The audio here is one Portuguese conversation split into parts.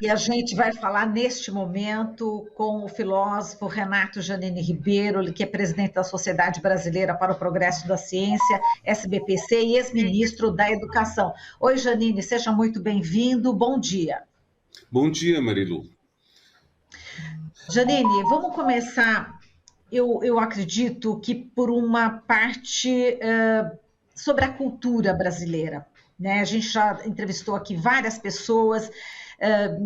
E a gente vai falar neste momento com o filósofo Renato Janine Ribeiro, ele que é presidente da Sociedade Brasileira para o Progresso da Ciência, SBPC, e ex-ministro da Educação. Oi, Janine, seja muito bem-vindo, bom dia. Bom dia, Marilu. Janine, vamos começar. Eu acredito que por uma parte sobre a cultura brasileira, né? A gente já entrevistou aqui várias pessoas,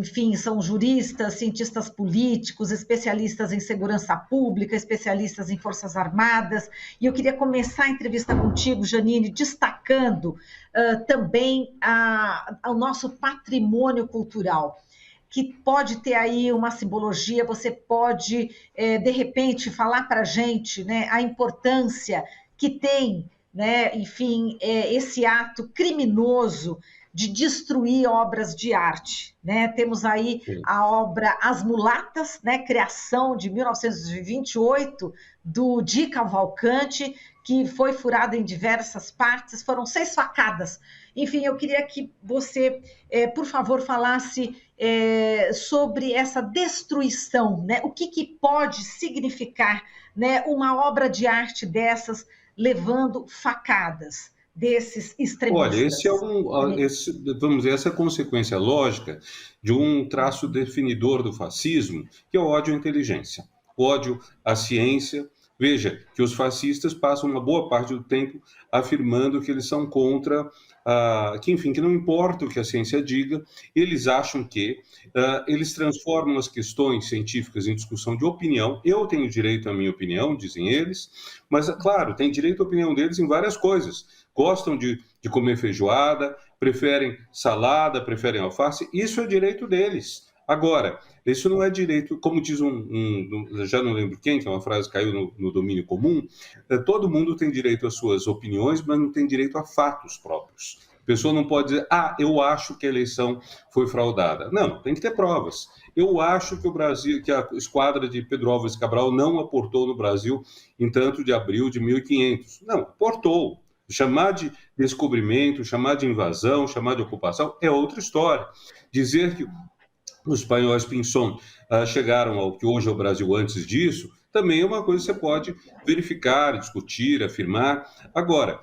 enfim, são juristas, cientistas políticos, especialistas em segurança pública, especialistas em Forças Armadas, e eu queria começar a entrevista contigo, Janine, destacando também o nosso patrimônio cultural, que pode ter aí uma simbologia, você pode, de repente, falar para a gente, né, a importância que tem, né, enfim, esse ato criminoso de destruir obras de arte, né? Temos aí a obra As Mulatas, né, criação de 1928, do Di Cavalcanti, que foi furada em diversas partes, foram 6 facadas. Enfim, eu queria que você, por favor, falasse sobre essa destruição, né? O que pode significar, né, uma obra de arte dessas levando facadas desses extremistas? Olha, vamos dizer, essa é a consequência lógica de um traço definidor do fascismo, que é o ódio à inteligência, o ódio à ciência. Veja que os fascistas passam uma boa parte do tempo afirmando que eles são contra, que não importa o que a ciência diga, eles acham que eles transformam as questões científicas em discussão de opinião. Eu tenho direito à minha opinião, dizem eles, mas, claro, tem direito à opinião deles em várias coisas. Gostam de comer feijoada, preferem salada, preferem alface, isso é direito deles. Agora, isso não é direito, como diz já não lembro quem, que é uma frase que caiu no domínio comum, todo mundo tem direito às suas opiniões, mas não tem direito a fatos próprios. A pessoa não pode dizer, eu acho que a eleição foi fraudada. Não, tem que ter provas. Eu acho que o Brasil, que a esquadra de Pedro Álvares Cabral não aportou no Brasil em tanto de abril de 1500. Não, aportou. Chamar de descobrimento, chamar de invasão, chamar de ocupação é outra história. Dizer que os espanhóis Pinzón chegaram ao que hoje é o Brasil antes disso, também é uma coisa que você pode verificar, discutir, afirmar. Agora,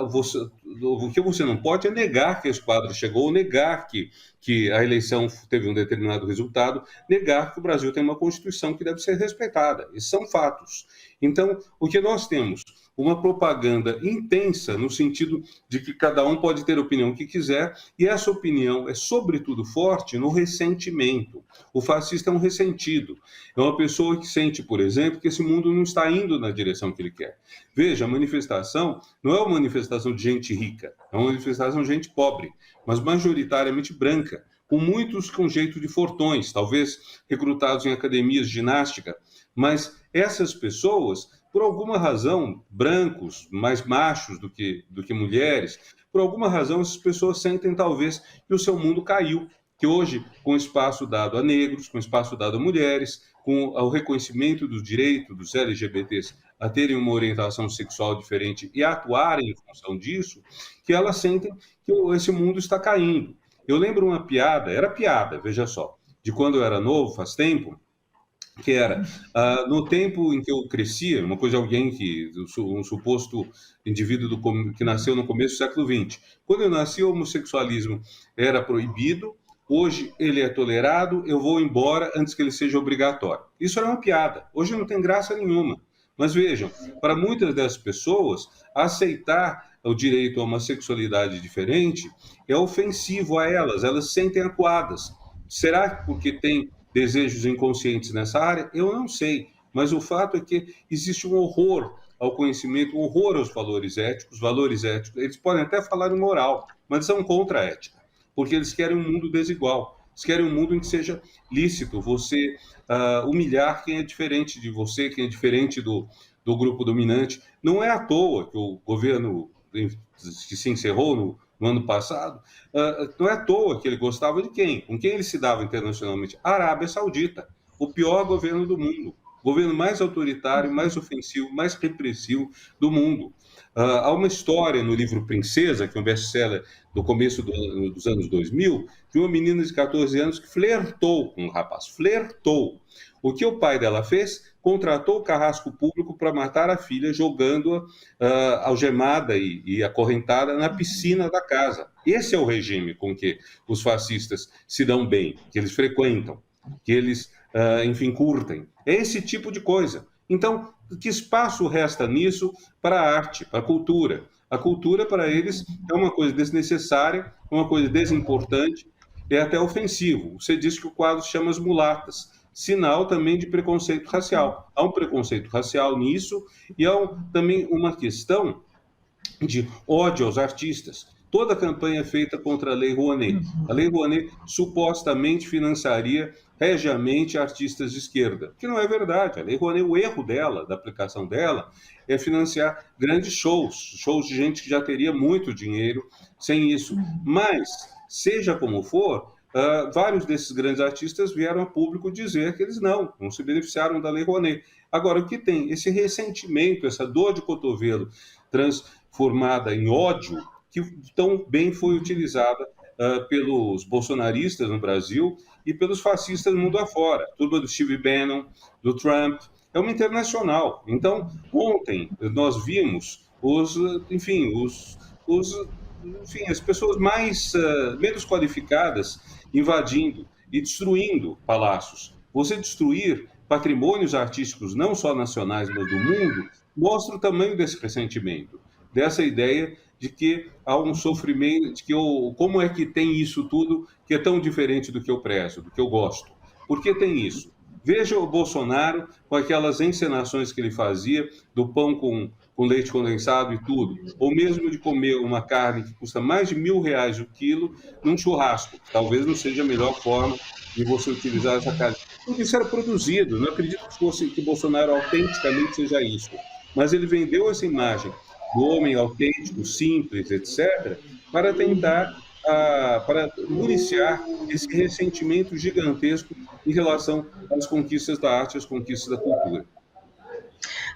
o que você não pode é negar que a esquadra chegou, negar que a eleição teve um determinado resultado, negar que o Brasil tem uma Constituição que deve ser respeitada. Esses são fatos. Então, o que nós temos? Uma propaganda intensa, no sentido de que cada um pode ter a opinião que quiser, e essa opinião é, sobretudo, forte no ressentimento. O fascista é um ressentido. É uma pessoa que sente, por exemplo, que esse mundo não está indo na direção que ele quer. Veja, a manifestação não é uma manifestação de gente rica, é uma manifestação de gente pobre, mas majoritariamente branca, com muitos com jeito de fortões, talvez recrutados em academias de ginástica, mas essas pessoas, por alguma razão, brancos, mais machos do que mulheres, por alguma razão essas pessoas sentem talvez que o seu mundo caiu, que hoje, com espaço dado a negros, com espaço dado a mulheres, com o reconhecimento do direito dos LGBTs a terem uma orientação sexual diferente e a atuarem em função disso, que elas sentem que esse mundo está caindo. Eu lembro uma piada, era piada, veja só, de quando eu era novo, faz tempo, que era, no tempo em que eu crescia, uma coisa de alguém um suposto indivíduo que nasceu no começo do século XX. Quando eu nasci, o homossexualismo era proibido, hoje ele é tolerado, eu vou embora antes que ele seja obrigatório. Isso era uma piada, hoje não tem graça nenhuma. Mas vejam, para muitas dessas pessoas, aceitar o direito a uma sexualidade diferente é ofensivo a elas se sentem acuadas. Será que porque tem desejos inconscientes nessa área? Eu não sei, mas o fato é que existe um horror ao conhecimento, um horror aos valores éticos, eles podem até falar em moral, mas são contra a ética, porque eles querem um mundo desigual, eles querem um mundo em que seja lícito você humilhar quem é diferente de você, quem é diferente do grupo dominante. Não é à toa que o governo que se encerrou no ano passado, não é à toa que ele gostava de quem? Com quem ele se dava internacionalmente? A Arábia Saudita, o pior governo do mundo. o governo mais autoritário, mais ofensivo, mais repressivo do mundo. Há uma história no livro Princesa, que é um best-seller do começo dos anos 2000, de uma menina de 14 anos que flertou com o rapaz, flertou. O que o pai dela fez? Contratou o carrasco público para matar a filha, jogando-a algemada e acorrentada na piscina da casa. Esse é o regime com que os fascistas se dão bem, que eles frequentam, que eles, enfim, curtem. É esse tipo de coisa. Então, que espaço resta nisso para a arte, para a cultura? A cultura, para eles, é uma coisa desnecessária, uma coisa desimportante, é até ofensivo. Você disse que o quadro se chama As Mulatas, sinal também de preconceito racial. Há um preconceito racial nisso e há também uma questão de ódio aos artistas. Toda a campanha é feita contra a Lei Rouanet. A Lei Rouanet supostamente financiaria regiamente artistas de esquerda, que não é verdade. A Lei Rouanet, o erro dela, da aplicação dela, é financiar grandes shows de gente que já teria muito dinheiro sem isso. Mas, seja como for, vários desses grandes artistas vieram a público dizer que eles não se beneficiaram da Lei Rouanet. Agora, o que tem? Esse ressentimento, essa dor de cotovelo transformada em ódio, que tão bem foi utilizada pelos bolsonaristas no Brasil e pelos fascistas no mundo afora. Turma do Steve Bannon, do Trump, é uma internacional. Então, ontem nós vimos as pessoas menos qualificadas invadindo e destruindo palácios. Você destruir patrimônios artísticos, não só nacionais, mas do mundo, mostra o tamanho desse ressentimento, dessa ideia de que há um sofrimento, de que como é que tem isso tudo que é tão diferente do que eu prezo, do que eu gosto. Por que tem isso? Veja o Bolsonaro com aquelas encenações que ele fazia do pão com leite condensado e tudo, ou mesmo de comer uma carne que custa mais de R$ 1.000 o quilo num churrasco. Talvez não seja a melhor forma de você utilizar essa carne. Tudo isso era produzido, não acredito que Bolsonaro autenticamente seja isso, mas ele vendeu essa imagem do homem autêntico, simples, etc., para tentar para municiar esse ressentimento gigantesco em relação às conquistas da arte, às conquistas da cultura.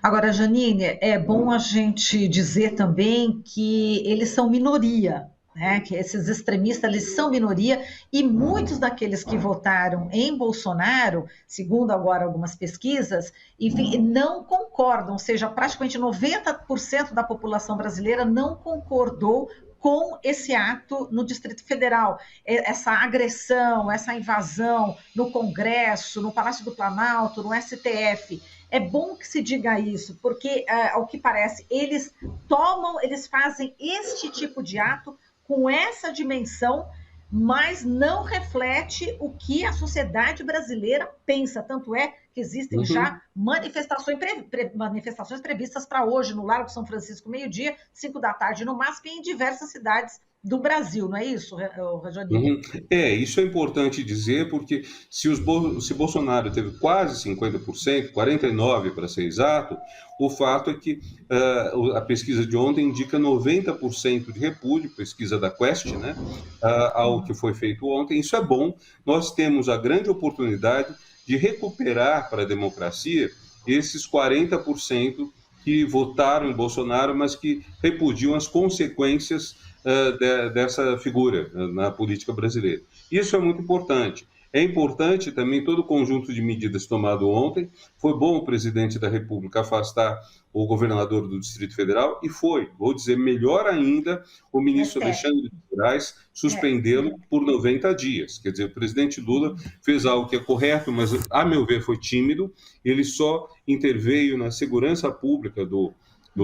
Agora, Janine, é bom a gente dizer também que eles são minoria, né? Que esses extremistas eles são minoria e muitos daqueles que votaram em Bolsonaro, segundo agora algumas pesquisas, enfim, não concordam, ou seja, praticamente 90% da população brasileira não concordou com esse ato no Distrito Federal, essa agressão, essa invasão no Congresso, no Palácio do Planalto, no STF. É bom que se diga isso, porque, ao que parece, eles fazem este tipo de ato com essa dimensão, mas não reflete o que a sociedade brasileira pensa. Tanto é que existem já manifestações previstas para hoje no Largo São Francisco, meio-dia, 5 da tarde no MASP, e em diversas cidades do Brasil, não é isso, Rajani? Isso é importante dizer, porque se Bolsonaro teve quase 50%, 49% para ser exato, o fato é que a pesquisa de ontem indica 90% de repúdio, pesquisa da Quest, né, ao que foi feito ontem. Isso é bom, nós temos a grande oportunidade de recuperar para a democracia esses 40% que votaram em Bolsonaro, mas que repudiam as consequências dessa figura na política brasileira. Isso é muito importante. É importante também todo o conjunto de medidas tomado ontem. Foi bom o presidente da República afastar o governador do Distrito Federal e vou dizer, melhor ainda, o ministro Alexandre de Moraes suspendê-lo por 90 dias. Quer dizer, o presidente Lula fez algo que é correto, mas, a meu ver, foi tímido. Ele só interveio na segurança pública do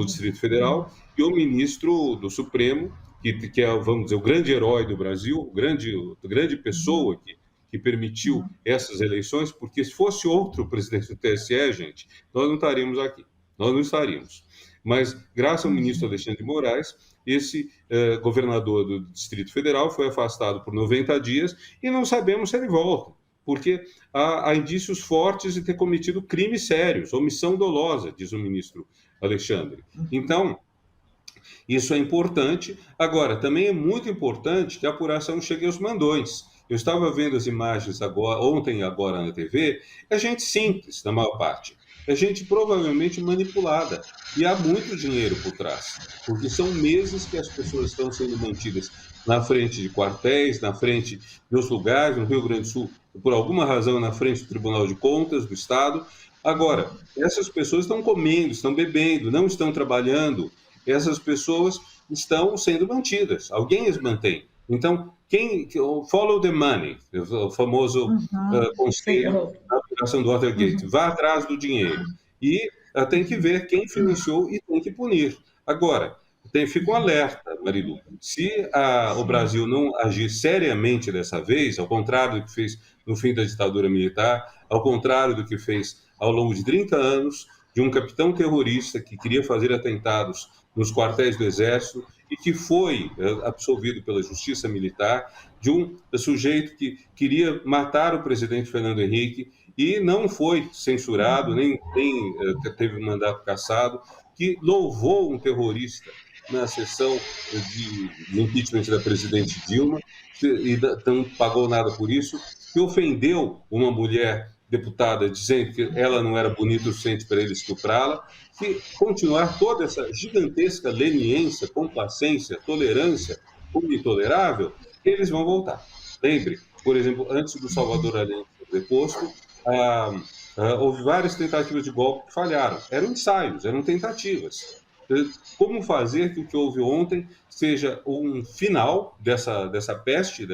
Distrito Federal e o ministro do Supremo, que é, vamos dizer, o grande herói do Brasil, grande pessoa que permitiu essas eleições, porque se fosse outro presidente do TSE, gente, nós não estaríamos aqui, nós não estaríamos. Mas, graças ao ministro Alexandre de Moraes, esse governador do Distrito Federal foi afastado por 90 dias e não sabemos se ele volta, porque há indícios fortes de ter cometido crimes sérios, omissão dolosa, diz o ministro Alexandre. Então, isso é importante. Agora, também é muito importante que a apuração chegue aos mandões. Eu estava vendo as imagens ontem agora na TV, é gente simples, na maior parte. é gente provavelmente manipulada. E há muito dinheiro por trás, porque são meses que as pessoas estão sendo mantidas na frente de quartéis, na frente dos lugares, no Rio Grande do Sul, por alguma razão, na frente do Tribunal de Contas do Estado. Agora, essas pessoas estão comendo, estão bebendo, não estão trabalhando, essas pessoas estão sendo mantidas, alguém as mantém. Então, follow the money, o famoso conselho da operação do Watergate, vá atrás do dinheiro. E tem que ver quem financiou e tem que punir. Agora, fica um alerta, Marilu, se o Brasil não agir seriamente dessa vez, ao contrário do que fez no fim da ditadura militar, ao contrário do que fez ao longo de 30 anos, de um capitão terrorista que queria fazer atentados nos quartéis do Exército e que foi absolvido pela Justiça Militar, de um sujeito que queria matar o presidente Fernando Henrique e não foi censurado, nem teve mandato cassado, que louvou um terrorista na sessão de impeachment da presidente Dilma, e não pagou nada por isso, que ofendeu uma mulher deputada dizendo que ela não era bonita o suficiente para ele estuprá-la. Se continuar toda essa gigantesca leniência, complacência, tolerância, como intolerável, eles vão voltar. Lembre, por exemplo, antes do Salvador Allende ser deposto, houve várias tentativas de golpe que falharam. Eram ensaios, eram tentativas. Como fazer que o que houve ontem seja um final dessa peste,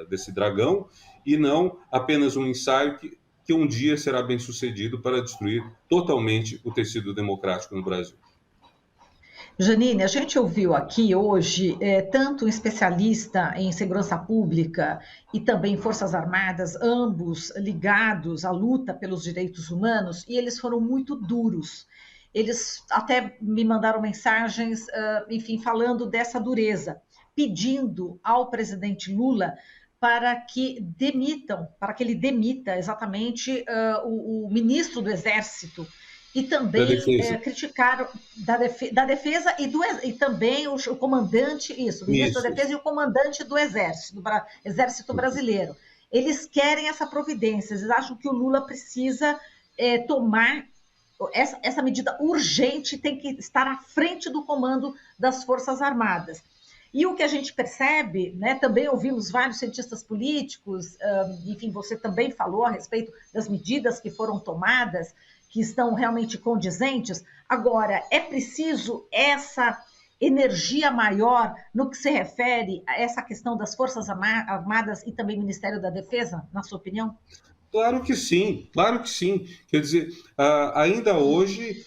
desse dragão, e não apenas um ensaio que um dia será bem sucedido para destruir totalmente o tecido democrático no Brasil. Janine, a gente ouviu aqui hoje tanto um especialista em segurança pública e também Forças Armadas, ambos ligados à luta pelos direitos humanos, e eles foram muito duros. Eles até me mandaram mensagens, enfim, falando dessa dureza, pedindo ao presidente Lula para que ele demita exatamente o ministro do Exército, e também criticaram da defesa e também o comandante, o ministro da Defesa e o comandante do Exército Brasileiro. Eles querem essa providência, eles acham que o Lula precisa tomar essa medida urgente, tem que estar à frente do comando das Forças Armadas. E o que a gente percebe, né, também ouvimos vários cientistas políticos, enfim, você também falou a respeito das medidas que foram tomadas, que estão realmente condizentes. Agora, é preciso essa energia maior no que se refere a essa questão das Forças Armadas e também Ministério da Defesa, na sua opinião? Claro que sim, claro que sim. Quer dizer, ainda hoje,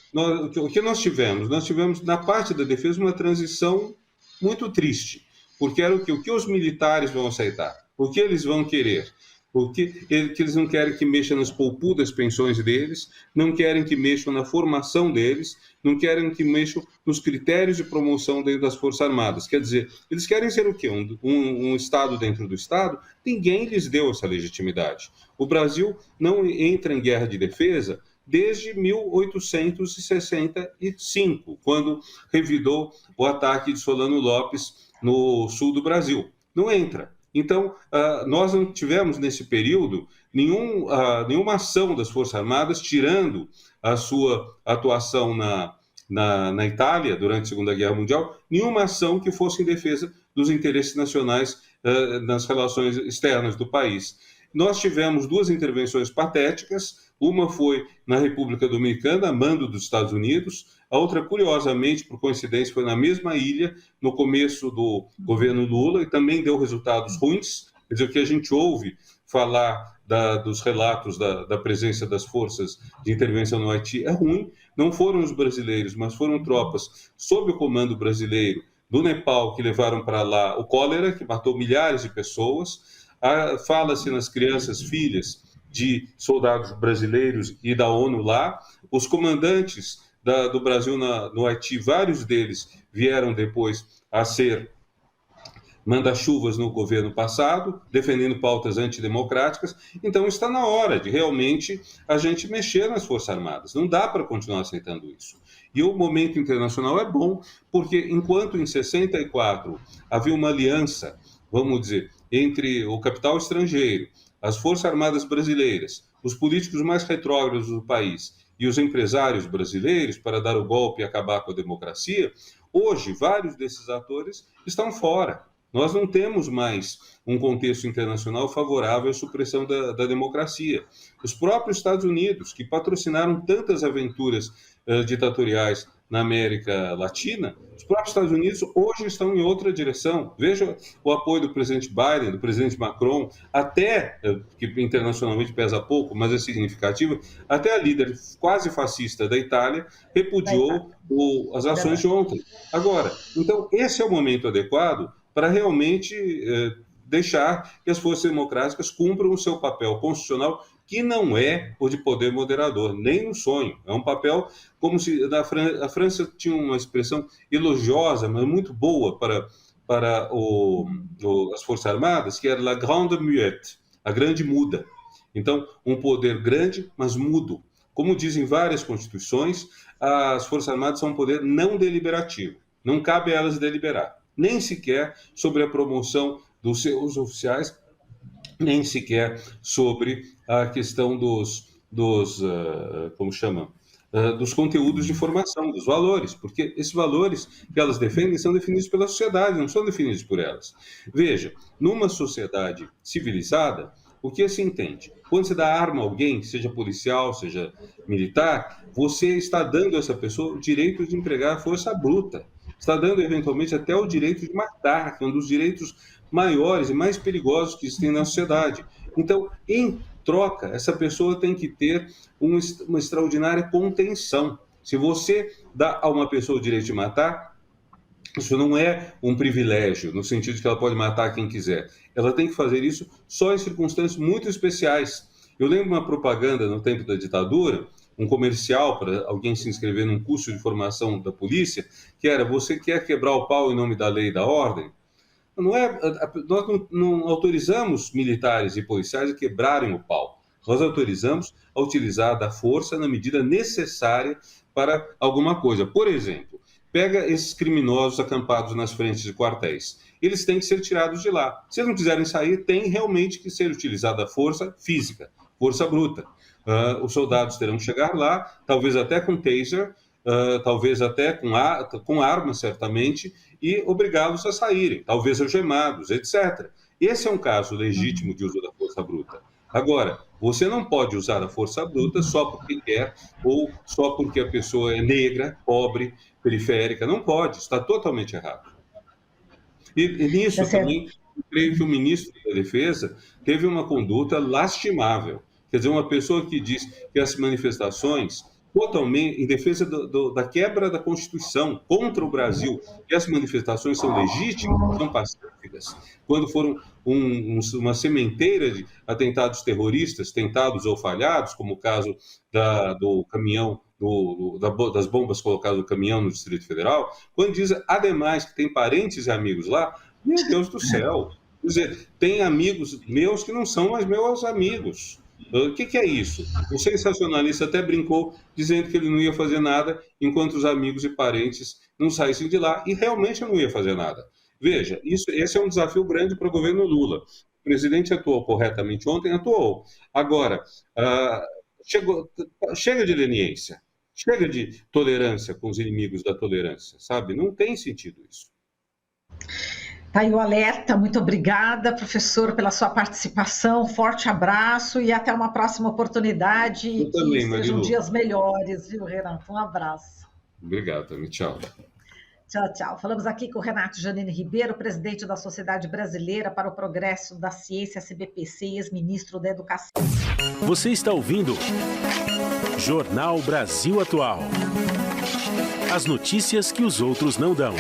o que nós tivemos? Nós tivemos, na parte da defesa, uma transição muito triste, porque era o que os militares vão aceitar, o que eles vão querer, porque eles não querem que mexa nas poupudas pensões deles, não querem que mexam na formação deles, não querem que mexam nos critérios de promoção dentro das Forças Armadas. Quer dizer, eles querem ser o quê? Um Estado dentro do Estado? Ninguém lhes deu essa legitimidade. O Brasil não entra em guerra de defesa desde 1865, quando revidou o ataque de Solano Lopes no sul do Brasil. Não entra. Então, nós não tivemos, nesse período, nenhuma ação das Forças Armadas, tirando a sua atuação na Itália, durante a Segunda Guerra Mundial, nenhuma ação que fosse em defesa dos interesses nacionais nas relações externas do país. Nós tivemos duas intervenções patéticas, uma foi na República Dominicana, a mando dos Estados Unidos, a outra, curiosamente, por coincidência, foi na mesma ilha, no começo do governo Lula, e também deu resultados ruins. Quer dizer, o que a gente ouve falar dos relatos da presença das forças de intervenção no Haiti é ruim. Não foram os brasileiros, mas foram tropas sob o comando brasileiro do Nepal que levaram para lá o cólera, que matou milhares de pessoas. Fala-se nas crianças, filhas de soldados brasileiros e da ONU lá. Os comandantes do Brasil no Haiti, vários deles vieram depois a ser manda-chuvas no governo passado, defendendo pautas antidemocráticas. Então está na hora de realmente a gente mexer nas Forças Armadas. Não dá para continuar aceitando isso. E o momento internacional é bom, porque enquanto em 64 havia uma aliança, vamos dizer, entre o capital estrangeiro, as Forças Armadas brasileiras, os políticos mais retrógrados do país e os empresários brasileiros para dar o golpe e acabar com a democracia, hoje vários desses atores estão fora. Nós não temos mais um contexto internacional favorável à supressão da democracia. Os próprios Estados Unidos, que patrocinaram tantas aventuras ditatoriais na América Latina, os próprios Estados Unidos hoje estão em outra direção. Veja o apoio do presidente Biden, do presidente Macron, até, que internacionalmente pesa pouco, mas é significativo, até a líder quase fascista da Itália repudiou as ações de ontem. Agora, então, esse é o momento adequado para realmente deixar que as forças democráticas cumpram o seu papel constitucional, que não é o de poder moderador, nem no sonho. É um papel como se a França tinha uma expressão elogiosa, mas muito boa para as Forças Armadas, que era la grande muette, a grande muda. Então, um poder grande, mas mudo. Como dizem várias constituições, as Forças Armadas são um poder não deliberativo. Não cabe a elas deliberar, nem sequer sobre a promoção dos seus oficiais, nem sequer sobre a questão dos conteúdos de formação, dos valores, porque esses valores que elas defendem são definidos pela sociedade, não são definidos por elas. Veja, numa sociedade civilizada, o que se entende? Quando você dá arma a alguém, seja policial, seja militar, você está dando a essa pessoa o direito de empregar força bruta. Está dando, eventualmente, até o direito de matar, que é um dos direitos maiores e mais perigosos que existem na sociedade. Então, em troca, essa pessoa tem que ter uma extraordinária contenção. Se você dá a uma pessoa o direito de matar, isso não é um privilégio, no sentido de que ela pode matar quem quiser. Ela tem que fazer isso só em circunstâncias muito especiais. Eu lembro uma propaganda no tempo da ditadura, um comercial para alguém se inscrever num curso de formação da polícia, que era: você quer quebrar o pau em nome da lei e da ordem? Nós não autorizamos militares e policiais a quebrarem o pau. Nós autorizamos a utilizar da força na medida necessária para alguma coisa. Por exemplo, pega esses criminosos acampados nas frentes de quartéis. Eles têm que ser tirados de lá. Se eles não quiserem sair, tem realmente que ser utilizada a força física, força bruta. Os soldados terão que chegar lá, talvez até com taser, talvez até com arma, certamente, e obrigá-los a saírem, talvez algemados, etc. Esse é um caso legítimo de uso da força bruta. Agora, você não pode usar a força bruta só porque quer ou só porque a pessoa é negra, pobre, periférica. Não pode, está totalmente errado. E nisso também, eu creio que o ministro da Defesa teve uma conduta lastimável. Quer dizer, uma pessoa que diz que as manifestações totalmente em defesa da quebra da Constituição contra o Brasil, que as manifestações são legítimas, são pacíficas, quando foram uma sementeira de atentados terroristas, tentados ou falhados, como o caso do caminhão, das bombas colocadas no caminhão no Distrito Federal, quando diz, ademais, que tem parentes e amigos lá, meu Deus do céu, quer dizer, tem amigos meus que não são mais meus amigos. O que é isso? O sensacionalista até brincou dizendo que ele não ia fazer nada enquanto os amigos e parentes não saíssem de lá, e realmente não ia fazer nada. Veja, esse é um desafio grande para o governo Lula. O presidente atuou corretamente ontem, atuou. Agora, chega de leniência, chega de tolerância com os inimigos da tolerância, sabe? Não tem sentido isso. Tá aí o alerta. Muito obrigada, professor, pela sua participação. Forte abraço e até uma próxima oportunidade. Eu também, que sejam dias melhores, viu, Renato? Um abraço. Obrigado, também. Tchau. Tchau, tchau. Falamos aqui com o Renato Giannini Ribeiro, presidente da Sociedade Brasileira para o Progresso da Ciência, CBPC, e ex-ministro da Educação. Você está ouvindo Jornal Brasil Atual. As notícias que os outros não dão.